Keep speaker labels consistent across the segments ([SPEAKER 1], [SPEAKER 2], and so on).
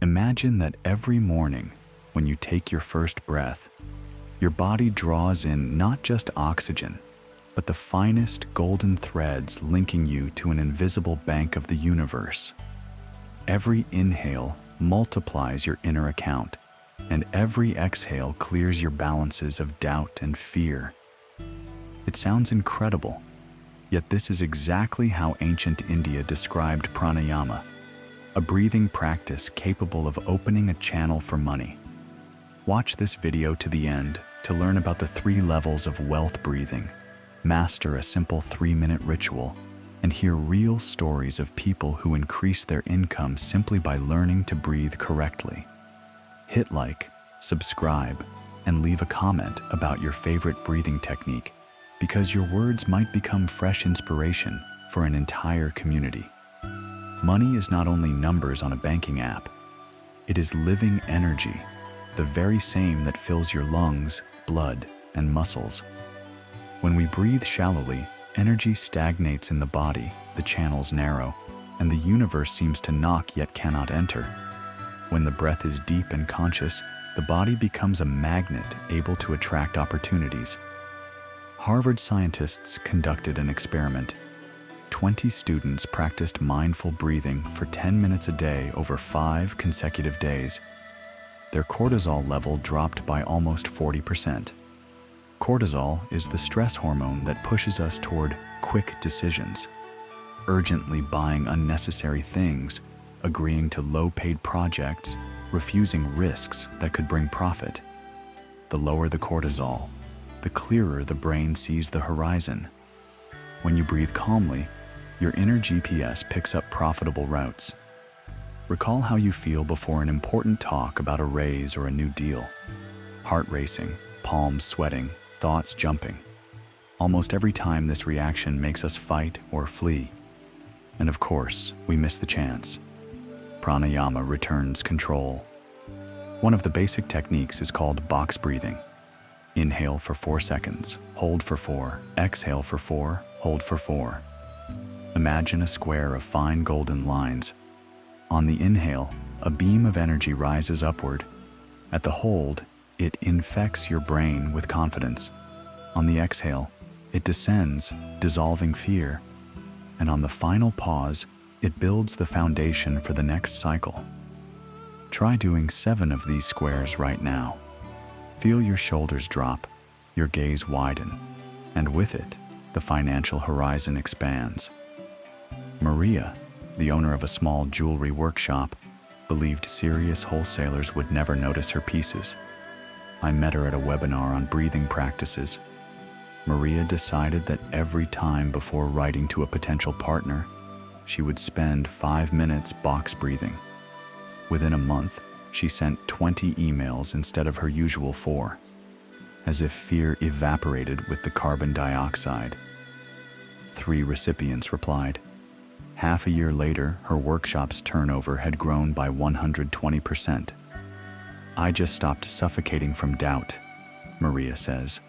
[SPEAKER 1] Imagine that every morning, when you take your first breath, your body draws in not just oxygen, but the finest golden threads linking you to an invisible bank of the universe. Every inhale multiplies your inner account, and every exhale clears your balances of doubt and fear. It sounds incredible, yet this is exactly how ancient India described pranayama, a breathing practice capable of opening a channel for money. Watch this video to the end to learn about the 3 levels of wealth breathing, master a simple 3-minute ritual, and hear real stories of people who increase their income simply by learning to breathe correctly. Hit like, subscribe, and leave a comment about your favorite breathing technique, because your words might become fresh inspiration for an entire community. Money is not only numbers on a banking app. It is living energy, the very same that fills your lungs, blood, and muscles. When we breathe shallowly, energy stagnates in the body, the channels narrow, and the universe seems to knock yet cannot enter. When the breath is deep and conscious, the body becomes a magnet able to attract opportunities. Harvard scientists conducted an experiment. 20 students practiced mindful breathing for 10 minutes a day over 5 consecutive days. Their cortisol level dropped by almost 40%. Cortisol is the stress hormone that pushes us toward quick decisions, urgently buying unnecessary things, agreeing to low-paid projects, refusing risks that could bring profit. The lower the cortisol, the clearer the brain sees the horizon. When you breathe calmly, your inner GPS picks up profitable routes. Recall how you feel before an important talk about a raise or a new deal. Heart racing, palms sweating, thoughts jumping. Almost every time this reaction makes us fight or flee. And of course, we miss the chance. Pranayama returns control. One of the basic techniques is called box breathing. Inhale for 4 seconds, hold for 4, exhale for 4, hold for 4. Imagine a square of fine golden lines. On the inhale, a beam of energy rises upward. At the hold, it infects your brain with confidence. On the exhale, it descends, dissolving fear. And on the final pause, it builds the foundation for the next cycle. Try doing 7 of these squares right now. Feel your shoulders drop, your gaze widen, and with it, the financial horizon expands. Maria, the owner of a small jewelry workshop, believed serious wholesalers would never notice her pieces. I met her at a webinar on breathing practices. Maria decided that every time before writing to a potential partner, she would spend 5 minutes box breathing. Within a month, she sent 20 emails instead of her usual 4, as if fear evaporated with the carbon dioxide. 3 recipients replied. Half a year later, her workshop's turnover had grown by 120%. I just stopped suffocating from doubt, Maria says.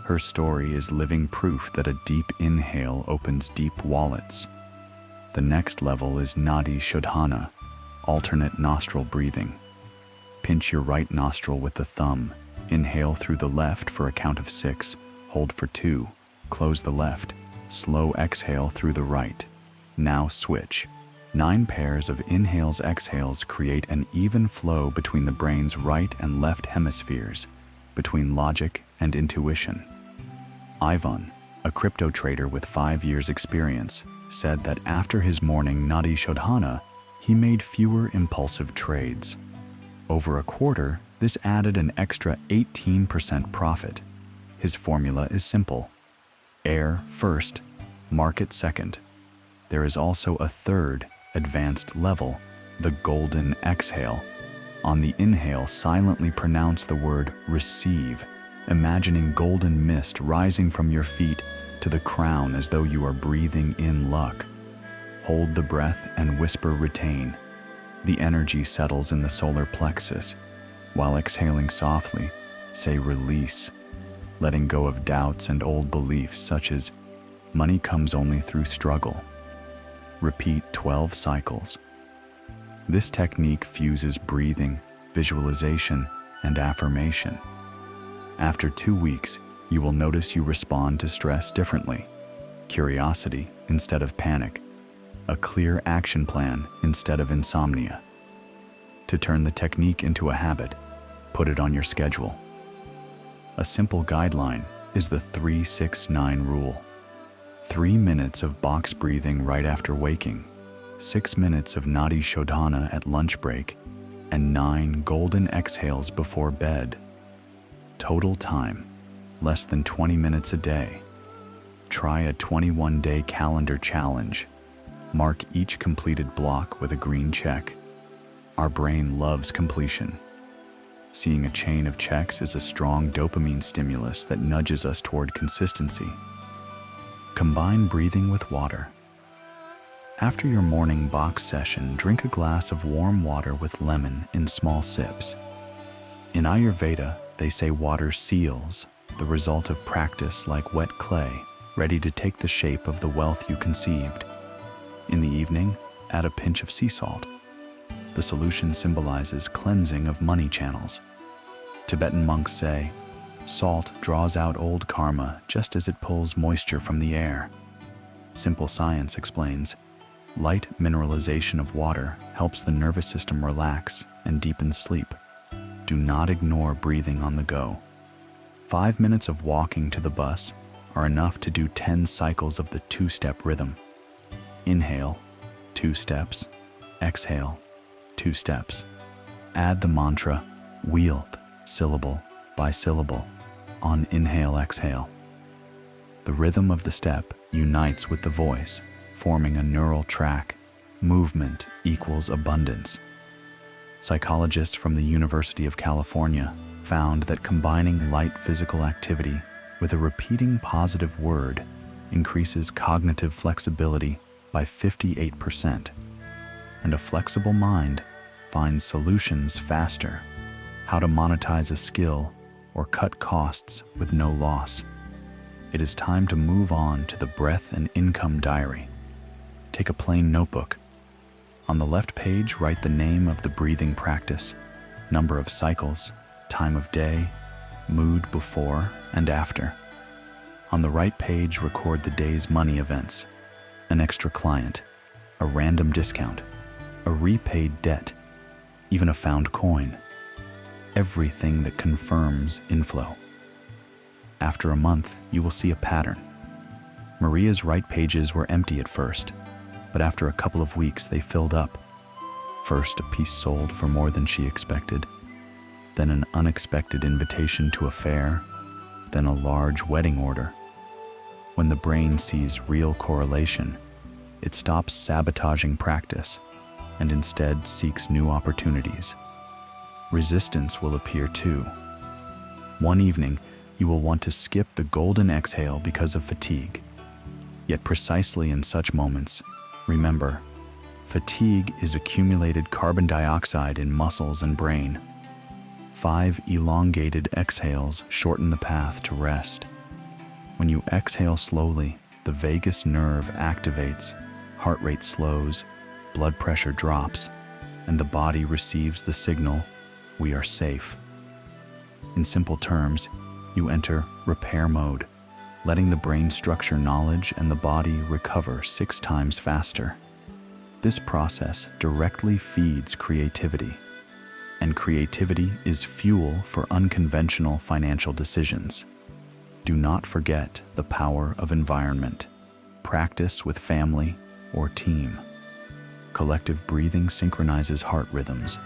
[SPEAKER 1] Her story is living proof that a deep inhale opens deep wallets. The next level is Nadi Shodhana, alternate nostril breathing. Pinch your right nostril with the thumb, inhale through the left for a count of 6, hold for 2, close the left, slow exhale through the right. Now switch. 9 pairs of inhales-exhales create an even flow between the brain's right and left hemispheres, between logic and intuition. Ivan, a crypto trader with 5 years' experience, said that after his morning Nadi Shodhana, he made fewer impulsive trades. Over a quarter, this added an extra 18% profit. His formula is simple. Air first, market second. There is also a third, advanced level, the golden exhale. On the inhale, silently pronounce the word receive, imagining golden mist rising from your feet to the crown as though you are breathing in luck. Hold the breath and whisper retain. The energy settles in the solar plexus. While exhaling softly, say release, letting go of doubts and old beliefs such as money comes only through struggle. Repeat 12 cycles. This technique fuses breathing, visualization, and affirmation. After 2 weeks, you will notice you respond to stress differently. Curiosity instead of panic. A clear action plan instead of insomnia. To turn the technique into a habit, put it on your schedule. A simple guideline is the 3-6-9 rule. 3 minutes of box breathing right after waking, 6 minutes of Nadi Shodhana at lunch break, and 9 golden exhales before bed. Total time, less than 20 minutes a day. Try a 21-day calendar challenge. Mark each completed block with a green check. Our brain loves completion. Seeing a chain of checks is a strong dopamine stimulus that nudges us toward consistency. Combine breathing with water. After your morning box session, drink a glass of warm water with lemon in small sips. In Ayurveda, they say water seals, the result of practice like wet clay, ready to take the shape of the wealth you conceived. In the evening, add a pinch of sea salt. The solution symbolizes cleansing of money channels. Tibetan monks say, salt draws out old karma just as it pulls moisture from the air. Simple Science explains, light mineralization of water helps the nervous system relax and deepen sleep. Do not ignore breathing on the go. 5 minutes of walking to the bus are enough to do 10 cycles of the 2-step rhythm. Inhale, 2 steps. Exhale, 2 steps. Add the mantra, Wealth, syllable by syllable, on inhale-exhale. The rhythm of the step unites with the voice, forming a neural track. Movement equals abundance. Psychologists from the University of California found that combining light physical activity with a repeating positive word increases cognitive flexibility by 58%, and a flexible mind finds solutions faster. How to monetize a skill or cut costs with no loss. It is time to move on to the breath and income diary. Take a plain notebook. On the left page, write the name of the breathing practice, number of cycles, time of day, mood before and after. On the right page, record the day's money events, an extra client, a random discount, a repaid debt, even a found coin. Everything that confirms inflow. After a month, you will see a pattern. Maria's right pages were empty at first, but after a couple of weeks they filled up. First, a piece sold for more than she expected, then an unexpected invitation to a fair, then a large wedding order. When the brain sees real correlation, it stops sabotaging practice and instead seeks new opportunities. Resistance will appear too. One evening, you will want to skip the golden exhale because of fatigue. Yet precisely in such moments, remember, fatigue is accumulated carbon dioxide in muscles and brain. 5 elongated exhales shorten the path to rest. When you exhale slowly, the vagus nerve activates, heart rate slows, blood pressure drops, and the body receives the signal, we are safe. In simple terms, you enter repair mode, letting the brain structure knowledge and the body recover 6 times faster. This process directly feeds creativity, and creativity is fuel for unconventional financial decisions. Do not forget the power of environment. Practice with family or team. Collective breathing synchronizes heart rhythms.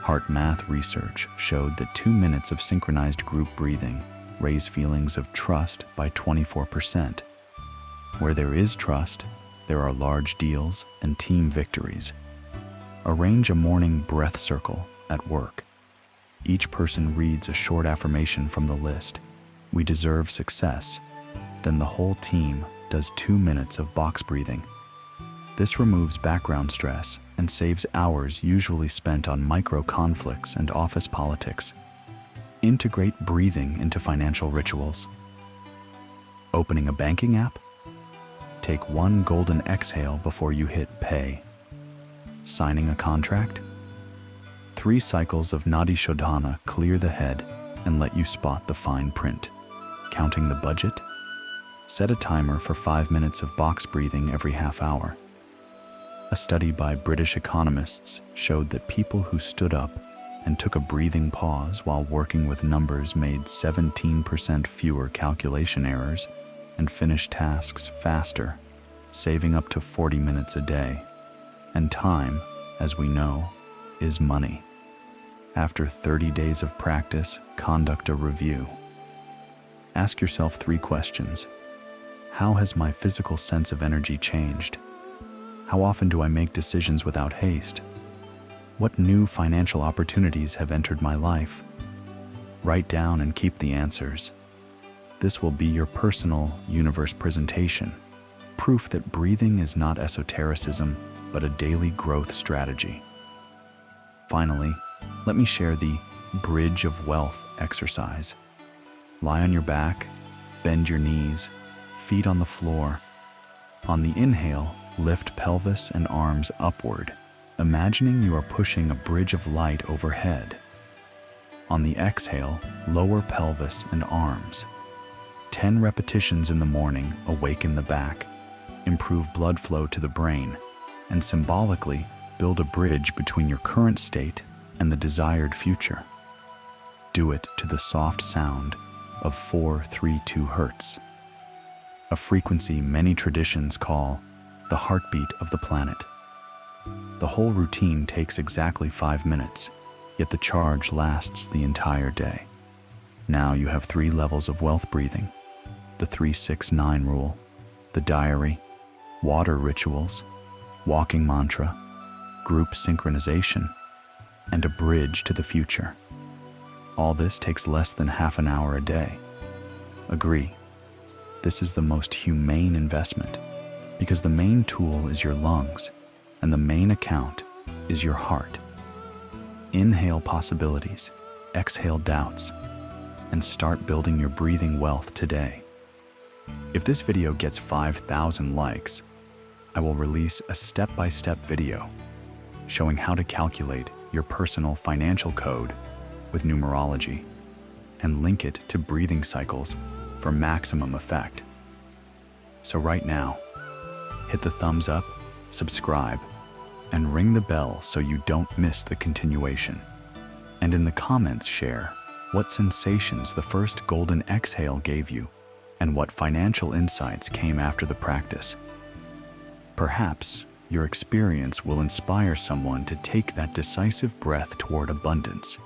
[SPEAKER 1] Heart math research showed that 2 minutes of synchronized group breathing raise feelings of trust by 24%. Where there is trust, there are large deals and team victories. Arrange a morning breath circle at work. Each person reads a short affirmation from the list. We deserve success. Then the whole team does 2 minutes of box breathing. This removes background stress and saves hours usually spent on micro conflicts and office politics. Integrate breathing into financial rituals. Opening a banking app? Take 1 golden exhale before you hit pay. Signing a contract? 3 cycles of Nadi Shodhana clear the head and let you spot the fine print. Counting the budget? Set a timer for 5 minutes of box breathing every half hour. A study by British economists showed that people who stood up and took a breathing pause while working with numbers made 17% fewer calculation errors and finished tasks faster, saving up to 40 minutes a day. And time, as we know, is money. After 30 days of practice, conduct a review. Ask yourself 3 questions. How has my physical sense of energy changed? How often do I make decisions without haste? What new financial opportunities have entered my life? Write down and keep the answers. This will be your personal universe presentation, proof that breathing is not esotericism, but a daily growth strategy. Finally, let me share the Bridge of Wealth exercise. Lie on your back, bend your knees, feet on the floor. On the inhale, lift pelvis and arms upward, imagining you are pushing a bridge of light overhead. On the exhale, lower pelvis and arms. 10 repetitions in the morning awaken the back, improve blood flow to the brain, and symbolically build a bridge between your current state and the desired future. Do it to the soft sound of 432 Hertz, a frequency many traditions call the heartbeat of the planet. The whole routine takes exactly 5 minutes, yet the charge lasts the entire day. Now you have 3 levels of wealth breathing: the 3-6-9 rule, the diary, water rituals, walking mantra, group synchronization, and a bridge to the future. All this takes less than half an hour a day. Agree, this is the most humane investment, because the main tool is your lungs, and the main account is your heart. Inhale possibilities, exhale doubts, and start building your breathing wealth today. If this video gets 5,000 likes, I will release a step-by-step video showing how to calculate your personal financial code with numerology and link it to breathing cycles for maximum effect. So right now, hit the thumbs up, subscribe, and ring the bell so you don't miss the continuation. And in the comments share what sensations the first golden exhale gave you and what financial insights came after the practice. Perhaps your experience will inspire someone to take that decisive breath toward abundance.